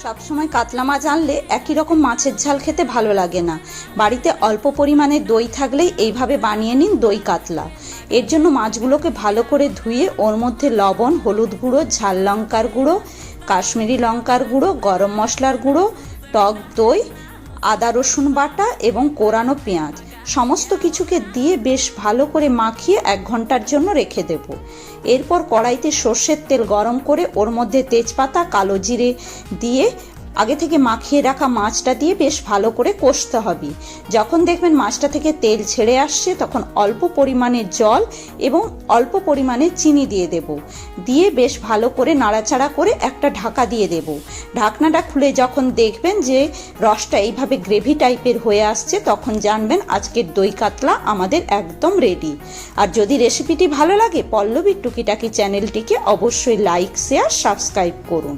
সবসময় কাতলা মাছ আনলে একই রকম মাছের ঝাল খেতে ভালো লাগে না। বাড়িতে অল্প পরিমাণে দই থাকলেই এইভাবে বানিয়ে নিন দই কাতলা। এর জন্য মাছগুলোকে ভালো করে ধুয়ে ওর মধ্যে লবণ, হলুদ গুঁড়ো, ঝাল লঙ্কার গুঁড়ো, কাশ্মীরি লঙ্কার গুঁড়ো, গরম মশলার গুঁড়ো, টক দই, আদা রসুন বাটা এবং কোরানো পেঁয়াজ সমস্ত কিছুকে দিয়ে বেশ ভালো করে মাখিয়ে 1 ঘন্টার জন্য রেখে দেব। এরপর কড়াইতে সর্ষের তেল গরম করে ওর মধ্যে তেজপাতা, কালো জিরে দিয়ে আগে থেকে মাখিয়ে রাখা মাছটা দিয়ে বেশ ভালো করে কষতে হবে। যখন দেখবেন মাছটা থেকে তেল ছেড়ে আসছে তখন অল্প পরিমাণে জল এবং অল্প পরিমাণে চিনি দিয়ে দেব। দিয়ে বেশ ভালো করে নাড়াচাড়া করে একটা ঢাকা দিয়ে দেব। ঢাকনাটা খুলে যখন দেখবেন যে রসটা এইভাবে গ্রেভি টাইপের হয়ে আসছে তখন জানবেন আজকের দই কাতলা আমাদের একদম রেডি। আর যদি রেসিপিটি ভালো লাগে পল্লবীর টুকিটাকি চ্যানেলটিকে অবশ্যই লাইক, শেয়ার, সাবস্ক্রাইব করুন।